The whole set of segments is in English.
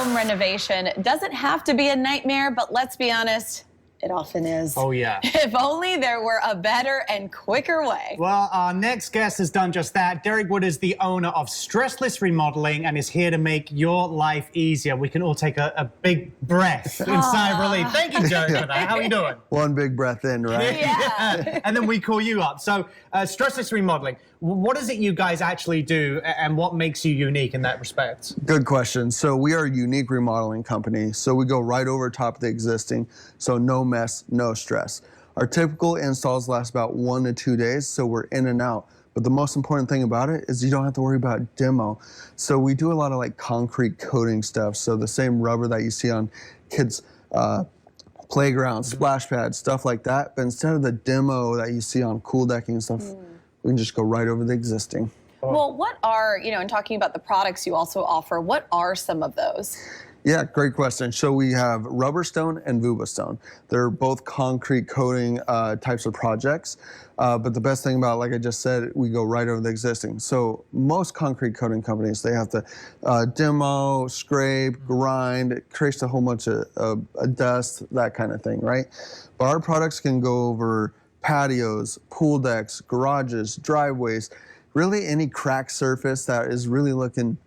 home renovation doesn't have to be a nightmare, but let's be honest, it often is. Oh, yeah. If only there were a better and quicker way. Well, our next guest has done just that. Derek Wood is the owner of StressLess Remodeling and is here to make your life easier. We can all take a big breath in sigh of relief. Thank you, Derek, for that. How are you doing? One big breath in, right? Yeah. And then we call you up. So, StressLess Remodeling, what is it you guys actually do and what makes you unique in that respect? Good question. So we are a unique remodeling company. So we go right over top of the existing. So no mess, no stress. Our typical installs last about 1 to 2 days. So we're in and out. But the most important thing about it is you don't have to worry about demo. So we do a lot of like concrete coating stuff. So the same rubber that you see on kids' playgrounds, splash pads, stuff like that. But instead of the demo that you see on cool decking and stuff, we can just go right over the existing. Well, what are, in talking about the products you also offer, what are some of those? Yeah, great question. So we have rubber stone and Vuba stone. They're both concrete coating types of projects. But the best thing about, like I just said, we go right over the existing. So most concrete coating companies, they have to demo, scrape, grind. It creates a whole bunch of dust, that kind of thing, right? But our products can go over patios, pool decks, garages, driveways, really any cracked surface that is really looking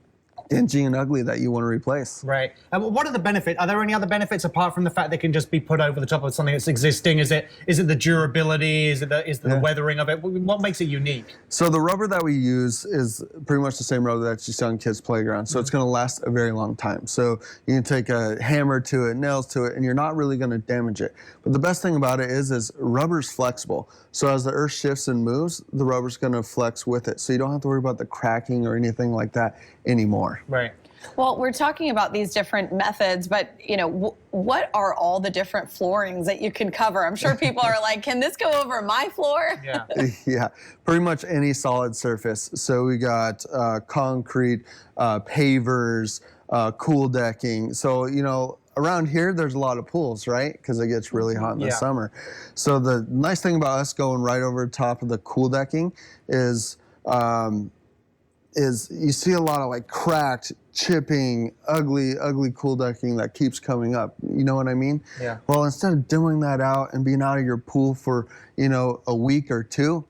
dingy and ugly that you want to replace. Right. And what are the benefits? Are there any other benefits apart from the fact they can just be put over the top of something that's existing? Is it the durability? Is it the weathering of it? What makes it unique? So the rubber that we use is pretty much the same rubber that you see on kids' playgrounds. So it's going to last a very long time. So you can take a hammer to it, nails to it, and you're not really going to damage it. But the best thing about it is rubber's flexible. So as the earth shifts and moves, the rubber's going to flex with it. So you don't have to worry about the cracking or anything like that anymore. Right. Well, we're talking about these different methods, but what are all the different floorings that you can cover? I'm sure people are like, can this go over my floor? Yeah. Yeah, pretty much any solid surface. So we got concrete, pavers, cool decking. So, around here, there's a lot of pools, right? Because it gets really hot in the summer. So the nice thing about us going right over top of the cool decking is you see a lot of like cracked, chipping, ugly cool decking that keeps coming up. You know what I mean? Yeah. Well, instead of doing that out and being out of your pool for, a week or two,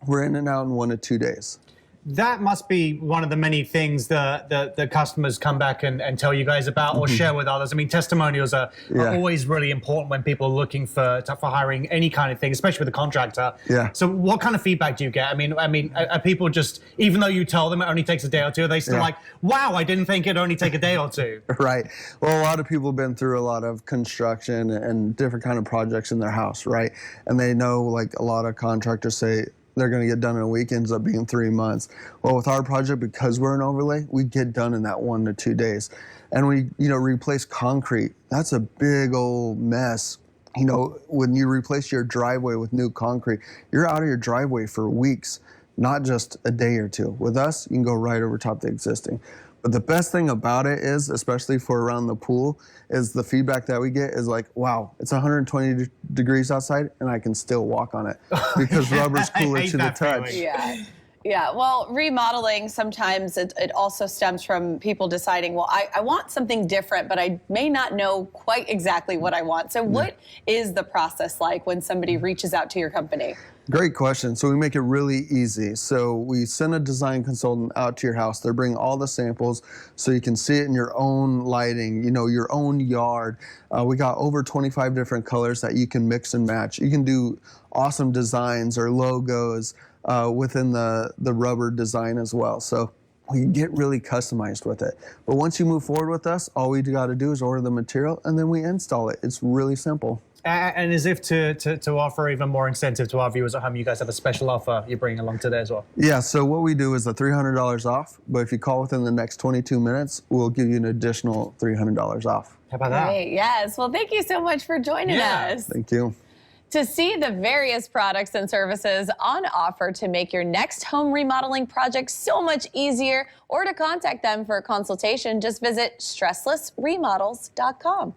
we're in and out in 1 to 2 days. That must be one of the many things the customers come back and tell you guys about or share with others. I mean, testimonials are always really important when people are looking for hiring any kind of thing, especially with a contractor. Yeah. So what kind of feedback do you get? I mean, are people just, even though you tell them it only takes a day or two, are they still like, wow, I didn't think it'd only take a day or two? Right. Well, a lot of people have been through a lot of construction and different kind of projects in their house, right? And they know, like a lot of contractors say, they're going to get done in a week, ends up being 3 months. Well, with our project, because we're an overlay, we get done in that 1 to 2 days. And we, replace concrete. That's a big old mess. When you replace your driveway with new concrete, you're out of your driveway for weeks, not just a day or two. With us, you can go right over top of the existing. But the best thing about it is, especially for around the pool, is the feedback that we get is like, wow, it's 120 degrees outside and I can still walk on it because rubber's cooler to the touch. Yeah. Yeah, well, remodeling, sometimes it also stems from people deciding, well, I want something different, but I may not know quite exactly what I want. So what is the process like when somebody reaches out to your company? Great question. So we make it really easy. So we send a design consultant out to your house. They bring all the samples so you can see it in your own lighting, your own yard. We got over 25 different colors that you can mix and match. You can do awesome designs or logos within the rubber design as well. So we can get really customized with it. But once you move forward with us, all we got to do is order the material and then we install it. It's really simple. And as if to offer even more incentive to our viewers at home, you guys have a special offer you're bringing along today as well. Yeah, so what we do is a $300 off, but if you call within the next 22 minutes, we'll give you an additional $300 off. How about that? Great, yes. Well, thank you so much for joining us. Thank you. To see the various products and services on offer to make your next home remodeling project so much easier, or to contact them for a consultation, just visit StressLessRemodels.com.